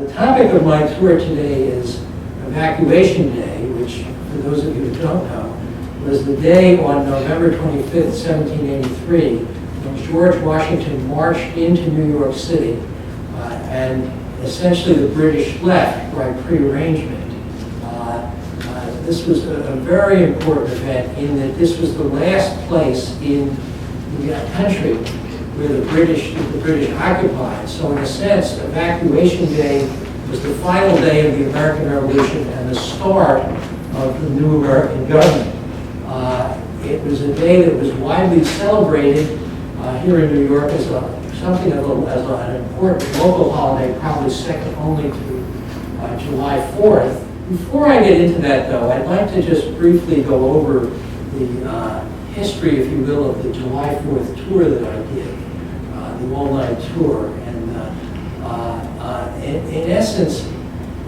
The topic of my tour today is Evacuation Day, which, for those of you who don't know, was the day on November 25th, 1783, when George Washington marched into New York City, and essentially the British left by prearrangement. This was a very important event in that this was the last place in the country where the British occupied. So in a sense, Evacuation Day was the final day of the American Revolution and the start of the new American government. It was a day that was widely celebrated here in New York as something of an important local holiday, probably second only to July 4th. Before I get into that, though, I'd like to just briefly go over the history, if you will, of the July 4th tour that I did, the all-night tour. And in essence,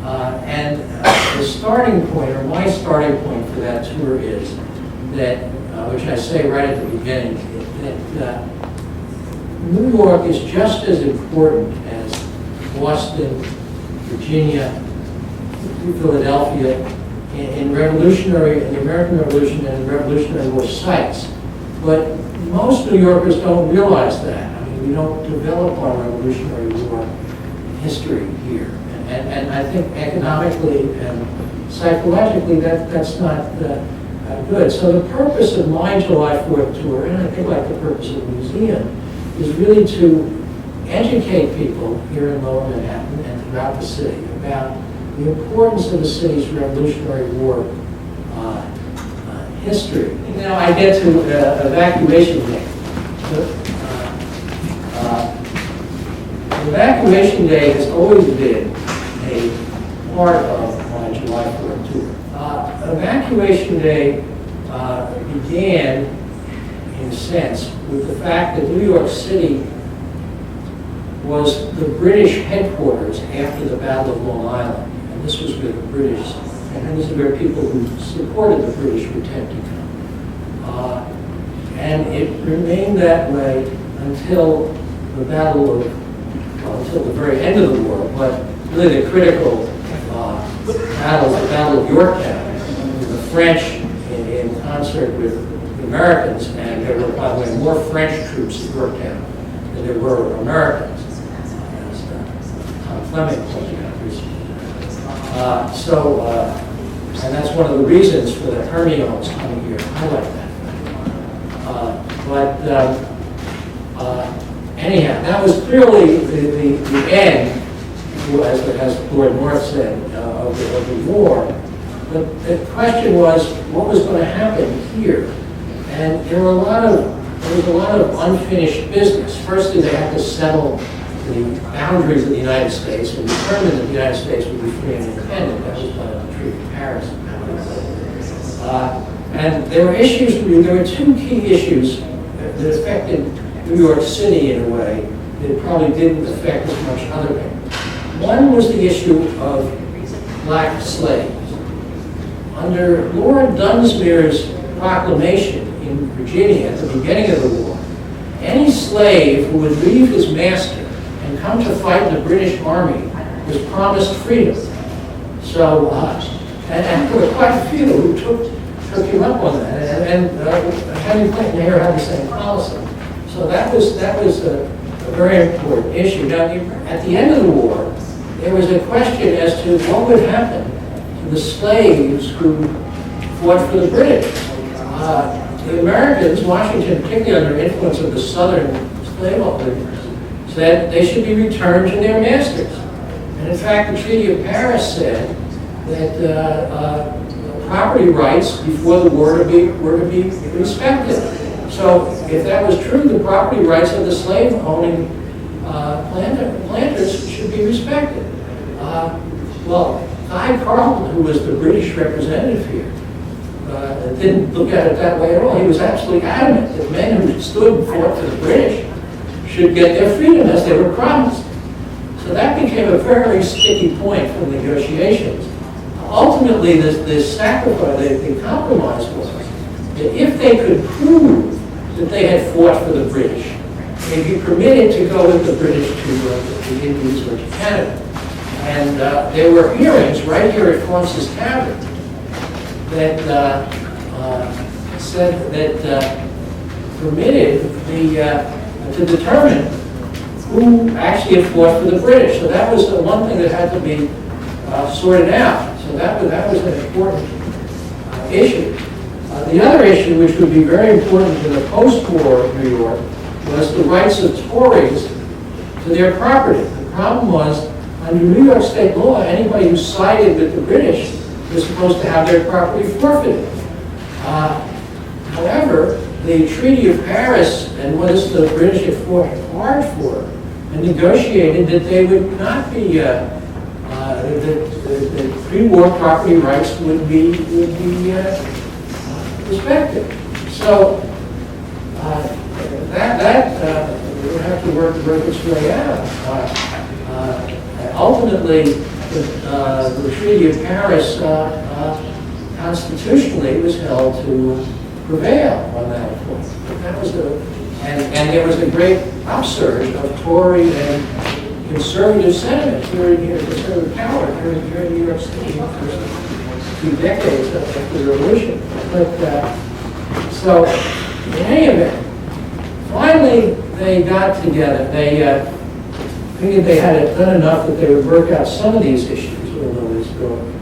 the starting point, or my starting point for that tour is that, which I say right at the beginning, that New York is just as important as Boston, Virginia, Philadelphia, in the American Revolution and Revolutionary War sites. But most New Yorkers don't realize that. I mean, we don't develop our Revolutionary War history here. And I think economically and psychologically that's not good. So the purpose of my July 4th tour, and I think like the purpose of the museum, is really to educate people here in Lower Manhattan and throughout the city about the importance of the city's Revolutionary War history. Now I get to Evacuation Day. Evacuation Day has always been a part of my July 4th tour. Evacuation Day began, in a sense, with the fact that New York City was the British headquarters after the Battle of Long Island. And this was where the British, and this is where people who supported the British were tend to come. And it remained that way until the battle of, well, until the very end of the war, but really the critical battle, the Battle of Yorktown, the French in concert with the Americans, and there were, by the way, more French troops at Yorktown than there were Americans, as Tom Fleming pointed out recently. And that's one of the reasons for the Hermiones coming here. I like that. Anyhow, that was clearly the end, as Lord North said, of the war. But the question was, what was going to happen here? And there was a lot of unfinished business. Firstly, they had to settle the boundaries of the United States and determine that the United States would be free and independent. That was done in the Treaty of Paris. And there were two key issues that affected New York City in a way that probably didn't affect as much other people. One was the issue of black slaves. Under Lord Dunsmuir's proclamation in Virginia at the beginning of the war, any slave who would leave his master and come to fight in the British Army was promised freedom. So, and there were quite a few who took him up on that, and Henry Clinton here had the same policy. So that was a very important issue. Now, at the end of the war, there was a question as to what would happen to the slaves who fought for the British. The Americans, Washington, particularly under influence of the Southern slaveholders, said they should be returned to their masters. And in fact, the Treaty of Paris said that property rights before the war were to be respected. So if that was true, the property rights of the slave-owning planters should be respected. Well, Guy Carleton, who was the British representative here, didn't look at it that way at all. He was absolutely adamant that men who stood and fought for the British should get their freedom as they were promised. So that became a very sticky point for negotiations. Ultimately, the compromise was that if they could prove that they had fought for the British, they'd be permitted to go with the British to the Indies or to Canada. And there were hearings right here at FRAUNCES TAVERN that said that permitted to determine who actually had fought for the British. So that was the one thing that had to be sorted out. So that was an important issue. The other issue, which would be very important to the post-war New York, was the rights of Tories to their property. The problem was, under New York state law, anybody who sided with the British was supposed to have their property forfeited. However, the Treaty of Paris, and what is the British had fought hard for, and negotiated that they would not be, the pre-war property rights would be respected. So that would have to work its way out. Ultimately, the Treaty of Paris constitutionally was held to prevail on that point. That was and there was a great upsurge of Tory and conservative sentiment here, conservative power here in New York City for the first 2 decades after the Revolution. But so, in any event, finally they got together. They figured they had done enough that they would work out some of these issues, although it's going.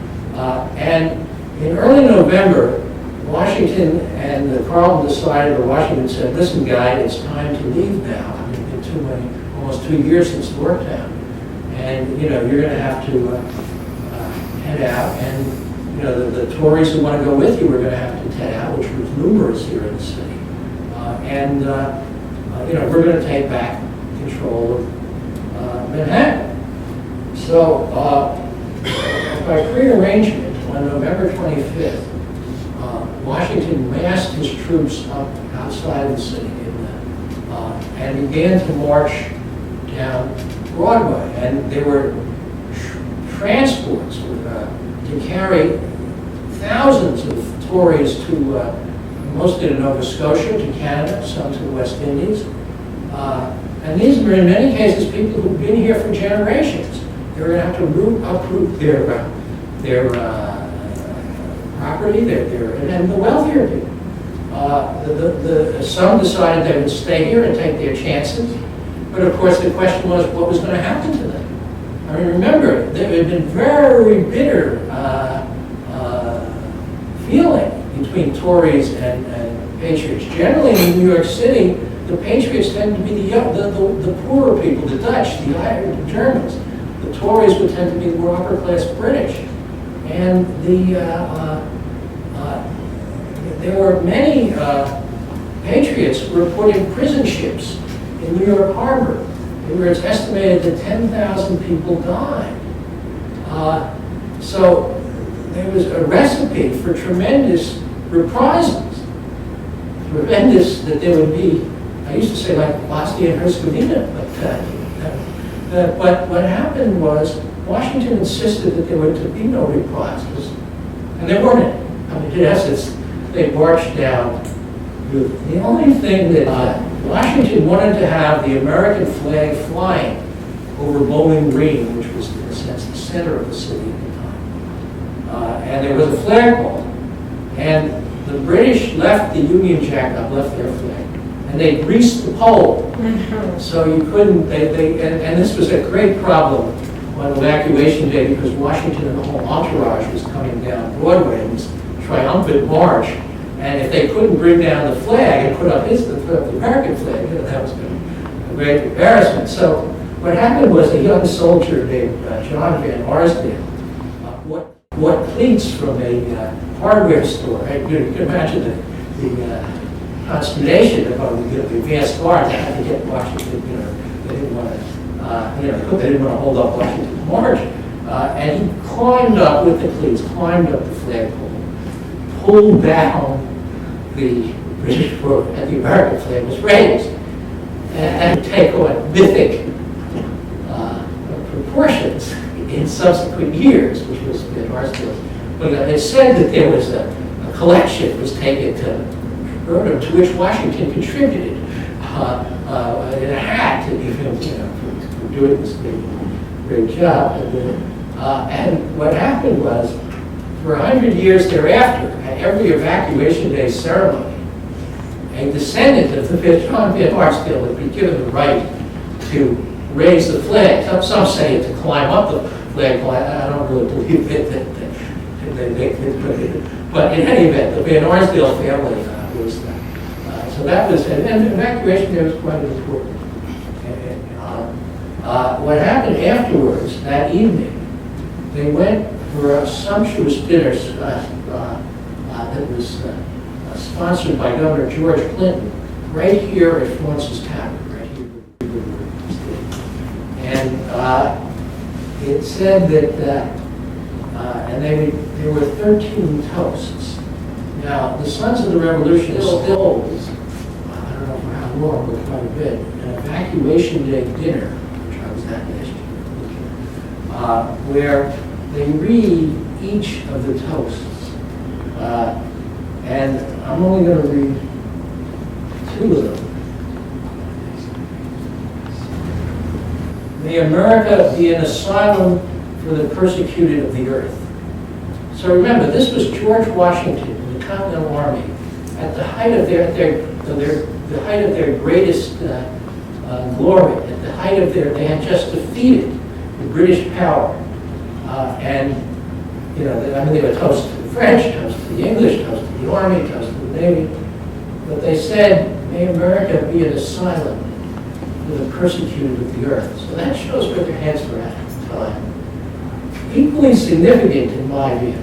And in early November, Washington and the Carlton decided, or Washington said, listen, guy, it's time to leave now. I mean, it's been almost 2 years since Yorktown. And, you're going to have to head out. And, the Tories who want to go with you are going to have to head out, which was numerous here in the city. We're going to take back control of Manhattan. So, by pre-arrangement, on November 25th, Washington massed his troops up outside the city and began to march down Broadway. And there were transports to carry thousands of Tories to mostly to Nova Scotia, to Canada, some to the West Indies. And these were in many cases people who'd been here for generations. They were going to have to uproot their property, and the wealthier people. Some decided they would stay here and take their chances, but of course the question was what was going to happen to them. I mean, remember, there had been very bitter feeling between Tories and Patriots. Generally in New York City, the Patriots tend to be the poorer people, the Dutch, the Irish, the Germans. The Tories would tend to be the more upper-class British. And there were many Patriots who were put in prison ships in New York Harbor. It's estimated that 10,000 people died. So there was a recipe for tremendous reprisals. Tremendous that there would be, I used to say like Bosnia and Herzegovina, but what happened was Washington insisted that there were to be no reprisals, and there weren't any. I mean, in essence, they marched down. The only thing that Washington wanted to have the American flag flying over Bowling Green, which was, in a sense, the center of the city at the time. And there was a flagpole, and the British left the Union Jack up, left their flag, and they greased the pole. So you couldn't, and this was a great problem on Evacuation Day because Washington and the whole entourage was coming down Broadway in this triumphant march. And if they couldn't bring down the flag and put up the American flag, that was a great embarrassment. So what happened was a young soldier named John Van Arsdale bought cleats from a hardware store. You can imagine the consternation among the advanced guard. They had to get Washington. They didn't want to. They didn't want to hold up Washington's march. And he climbed up with the cleats, climbed up the flagpole, pulled down the British flag, and the American flag was raised, and take on mythic proportions in subsequent years, which was in Arsdale's. But it said that there was a collection was taken to which Washington contributed in a hat to give him, for doing this great job. And what happened was, for 100 years thereafter, at every Evacuation Day ceremony, a descendant of the John Van Arsdale would be given the right to raise the flag. Some say to climb up the flagpole. I don't really believe that they put it. But in any event, the Van Arsdale family was so that was, and Evacuation Day was quite important. What happened afterwards, that evening, they went for a sumptuous dinner that was sponsored by Governor George Clinton, right here at FRAUNCES Tavern, right here. And it said that, and there were 13 toasts. Now, the Sons of the Revolution is still old. I don't know for how long, but quite a bit. An Evacuation Day dinner, which I was at last year, where they read each of the toasts. And I'm only going to read 2 of them. May America be an asylum for the persecuted of the earth. So remember, this was George Washington and the Continental Army at the height of the height of their greatest glory, at the height of they had just defeated the British power. And, you know, I mean, they were toast to the French, toast to the English, toast to the Army, toast to the Navy. But they said, may America be an asylum for the persecuted of the earth. So that shows where their heads were at the time. Equally significant in my view,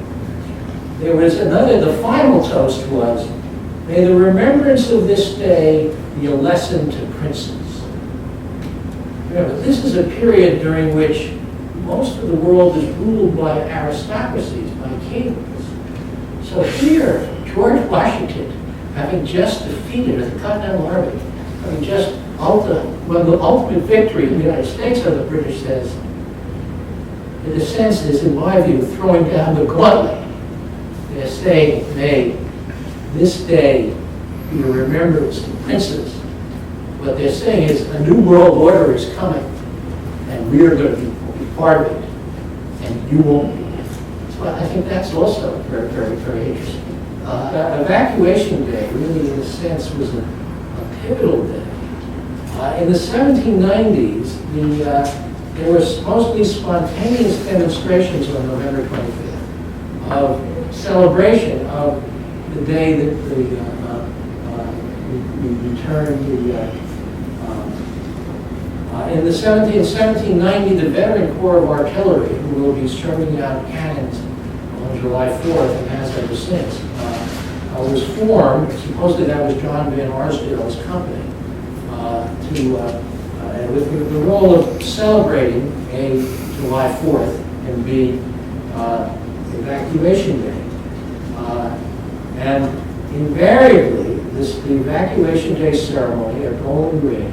there was another, the final toast was, may the remembrance of this day be a lesson to princes. Remember, this is a period during which most of the world is ruled by aristocracies, by kings. So here, George Washington, having just defeated the Continental Army, having just the ultimate victory in the United States of the British, says, in a sense, is, in my view, throwing down the gauntlet. They're saying, may this day be a remembrance to princes. What they're saying is a new world order is coming, and we're going to be part of it, and you won't be. So I think that's also very, very, very interesting. Evacuation Day, really, in a sense, was a pivotal day. In the 1790s, there were supposedly spontaneous demonstrations on November 25th of celebration of the day that we returned in the 1790, the Veteran Corps of Artillery, who will be stringing out cannons on July 4th and has ever since, was formed. Supposedly that was John Van Arsdale's company, with the role of celebrating A, July 4th, and B, Evacuation Day. And invariably, the Evacuation Day ceremony at Bowling Green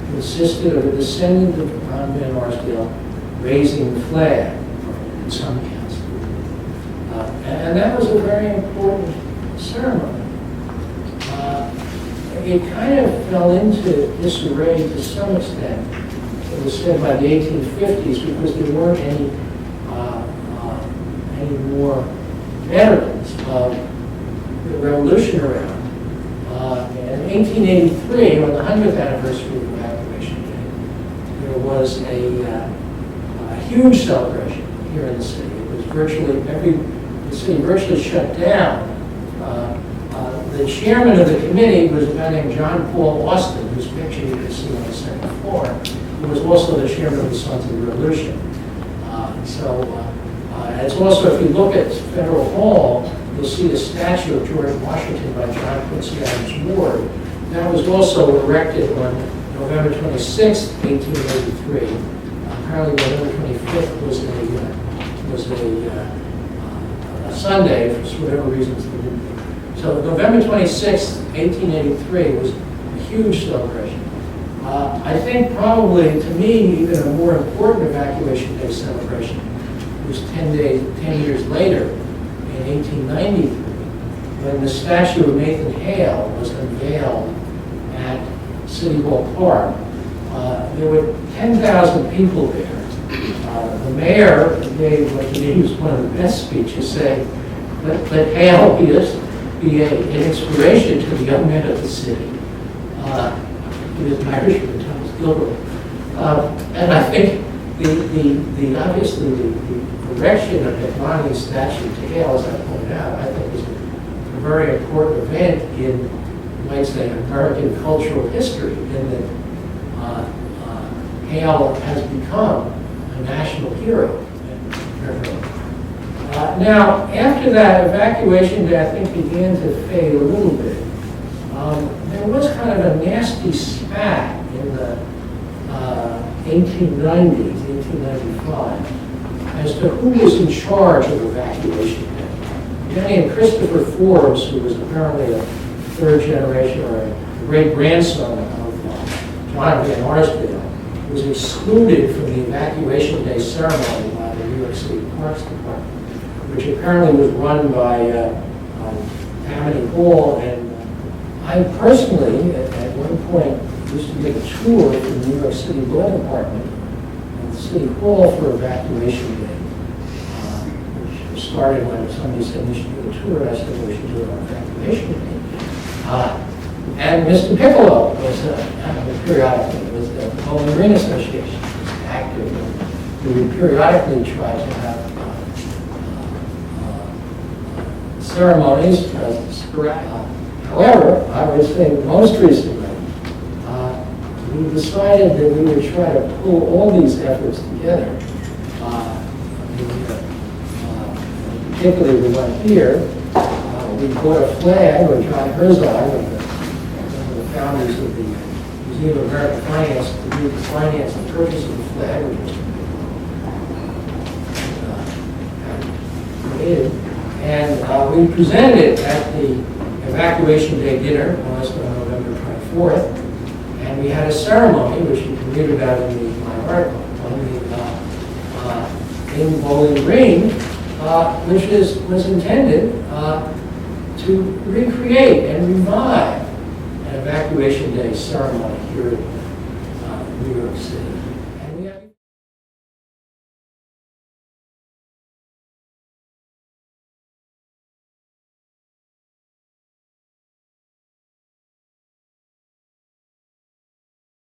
consisted of a descendant of John Van Arsdale raising the flag in some accounts. And that was a very important ceremony. It kind of fell into disarray to some extent, it was said, by the 1850s, because there weren't any more veterans of the revolution around. In 1883, on the 100th anniversary of Evacuation Day, there was a huge celebration here in the city. It was virtually the city virtually shut down. The chairman of the committee was a guy named John Paul Austin, whose picture you can see on the second floor, who was also the chairman of the Sons of the Revolution. It's also, if you look at Federal Hall, you'll see a statue of George Washington by John Quincy Adams Ward. That was also erected on November 26, 1883. Apparently November 25th was a Sunday, for whatever reasons they didn't do. So November 26, 1883 was a huge celebration. I think probably, to me, even a more important Evacuation Day celebration was 10 years later, in 1893, when the statue of Nathan Hale was unveiled at City Hall Park. There were 10,000 people there, The mayor gave what to me was one of the best speeches, saying, let Hale be an inspiration to the young men of the city. He was an Irishman, Thomas Gilbert. And I think obviously the erection of McMahoney's statue to Hale, as I pointed out, I think is a very important event in, you might say, American cultural history, in that Hale has become a national hero. Now, after that, Evacuation Day, I think, began to fade a little bit. There was kind of a nasty spat in the 1890s, 1895, as to who was in charge of Evacuation Day. A guy named Christopher Forbes, who was apparently a third generation or a great-grandson of John Van Arsdale, was excluded from the Evacuation Day ceremony by the New York City Parks Department, which apparently was run by Tammany Hall. And I personally, at one point, used to make a tour from the New York City Law Department and City Hall for Evacuation Day, which started when somebody said we should do a tour, and I said we should do it on Evacuation Day. And Mr. Piccolo was periodically, was the Bowling Green Association, was active, and we would periodically try to have ceremonies. However, I would say most recently, we decided that we would try to pull all these efforts together. Particularly the one here, we bought a flag, or John Herzog, one of the founders of the Museum of American Finance, to do the finance and purchase of the flag, which was created. And we presented it at the Evacuation Day dinner on November 24th. And we had a ceremony, which you can read about in my article, in Bowling Green, which was intended to recreate and revive an Evacuation Day ceremony here in New York City.